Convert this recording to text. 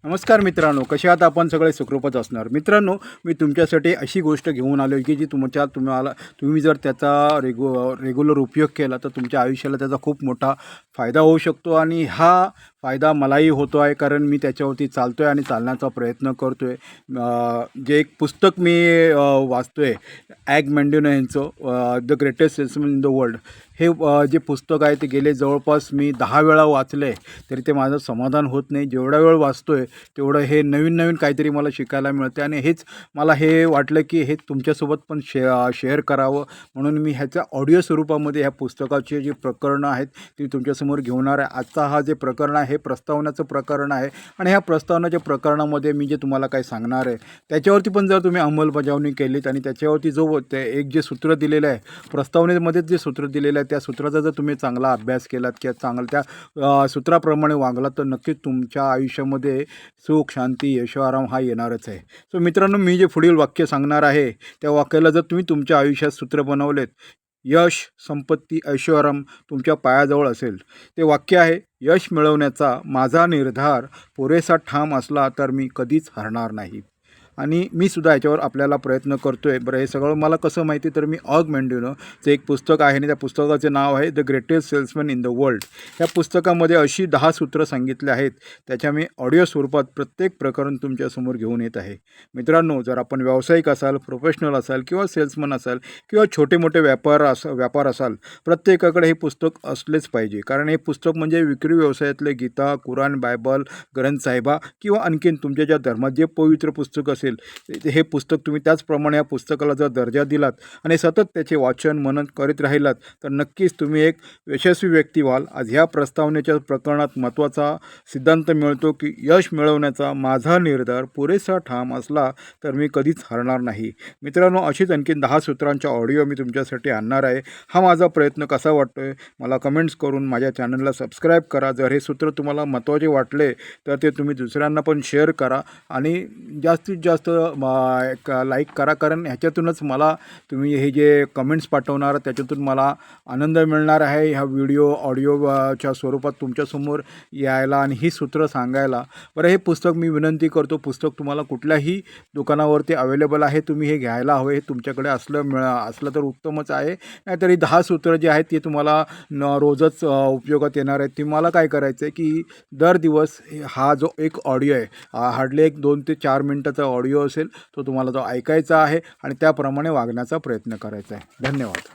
नमस्कार मित्रांनो, कसे आहात आपण सगळे सुखरूपच असणार. मित्रांनो, मी तुमच्यासाठी अशी गोष्ट घेऊन आलो की जी तुम्ही जर त्याचा रेग्युलर उपयोग केला तर तुमच्या आयुष्याला त्याचा खूप मोठा फायदा होऊ शकतो. आणि हा फायदा मलाही होतो आहे, कारण मी त्याच्यावरती चालतो आहे आणि चालण्याचा प्रयत्न करतो आहे. जे एक पुस्तक मी वाचतो आहे, ॲग मँडिनो यांचं the greatest salesman in the world. हे जे पुस्तक आहे ते गेले जवळपास मी 10 वेळा वाचलं आहे, तरी ते माझं समाधान होत नाही. जेवढा वेळ वाचतो आहे तेवढं हे नवीन काहीतरी मला शिकायला मिळते आणि हेच मला हे वाटलं की हे तुमच्यासोबत पण शेअर करावं, म्हणून मी ह्याच्या ऑडिओ स्वरूपामध्ये ह्या पुस्तकाचे जे प्रकरणं आहेत ती तुमच्यासमोर घेऊन आहे. आजचा हा जे प्रकरण आहे हे प्रस्तावनाचं प्रकरण आहे आणि ह्या प्रस्तावनाच्या प्रकरणामध्ये मी जे तुम्हाला काय सांगणार आहे त्याच्यावरती पण जर तुम्ही अंमलबजावणी केलीत आणि त्याच्यावरती एक जे सूत्र दिलेलं आहे प्रस्तावनेमध्येच जे सूत्र दिलेलं आहे त्या सूत्राचा जर तुम्ही चांगला अभ्यास केलात किंवा चांगला त्या सूत्राप्रमाणे वागलात तर नक्कीच तुमच्या आयुष्यामध्ये सुख, शांती, ऐशोआराम हा येणारच आहे. सो मित्रांनो, मी जे पुढील वाक्य सांगणार आहे त्या वाक्याला जर तुम्ही तुमच्या आयुष्यात सूत्र बनवलेत, यश, संपत्ती, ऐशोआराम तुमच्या पायाजवळ असेल. ते वाक्य आहे, यश मिळवण्याचा माझा निर्धार पुरेसा ठाम असला तर मी कधीच हरणार नाही. आणि मी सुद्धा याच्यावर आपल्याला प्रयत्न करतो आहे. बरं, हे सगळं मला कसं माहिती, तर मी ॲग मँडिनोचं एक पुस्तक आहे आणि त्या पुस्तकाचे नाव आहे the greatest salesman in the world. या पुस्तकामध्ये अशी 10 सूत्र सांगितले आहेत, त्याच्या मी ऑडिओ स्वरूपात प्रत्येक प्रकरण तुमच्यासमोर घेऊन येत आहे. मित्रांनो, जर आपण व्यावसायिक असाल, प्रोफेशनल असाल किंवा सेल्समन असाल किंवा छोटे मोठे व्यापार असाल, प्रत्येकाकडे हे पुस्तक असलेच पाहिजे. कारण हे पुस्तक म्हणजे विक्री व्यवसायातले गीता, कुराण, बायबल, ग्रंथ साहिबा किंवा आणखीन तुमच्या ज्या धर्मात जे पवित्र पुस्तक असेल हे पुस्तक तुम्ही त्याचप्रमाणे या पुस्तकाला जर दर्जा दिलात आणि सतत त्याचे वाचन मनन करीत राहिलात तर नक्कीच तुम्ही एक यशस्वी व्यक्ती व्हाल. आज ह्या प्रस्तावनेच्या प्रकरणात महत्त्वाचा सिद्धांत मिळतो की यश मिळवण्याचा माझा निर्धार पुरेसा ठाम असला तर मी कधीच हरणार नाही. मित्रांनो, अशीच आणखीन 10 सूत्रांचा ऑडिओ मी तुमच्यासाठी आणणार आहे. हा माझा प्रयत्न कसा वाटतो आहे मला कमेंट्स करून माझ्या चॅनलला सबस्क्राईब करा. जर हे सूत्र तुम्हाला महत्त्वाचे वाटले तर ते तुम्ही दुसऱ्यांना पण शेअर करा आणि जास्तीत जास्त एक लाईक करा, कारण ह्याच्यातूनच मला तुम्ही हे जे कमेंट्स पाठवणार त्याच्यातून मला आनंद मिळणार आहे. ह्या ऑडिओच्या स्वरूपात तुमच्यासमोर यायला आणि ही सूत्र सांगायला. बरं, हे पुस्तक मी विनंती करतो, पुस्तक तुम्हाला कुठल्याही दुकानावरती अवेलेबल आहे, तुम्ही हे घ्यायला हवे. हे तुमच्याकडे असलं तर उत्तमच आहे. नाहीतर ही 10 सूत्र जे आहेत ते तुम्हाला रोजच उपयोगात येणार आहेत. तुम्हाला काय करायचं आहे की दर दिवस हा जो एक ऑडिओ आहे, हार्डली एक 2 ते 4 मिनटाचा ऑडिओ असेल, तो तुम्हाला ऐकायचा आहे आणि त्याप्रमाणे वागण्याचा प्रयत्न करायचा आहे. धन्यवाद.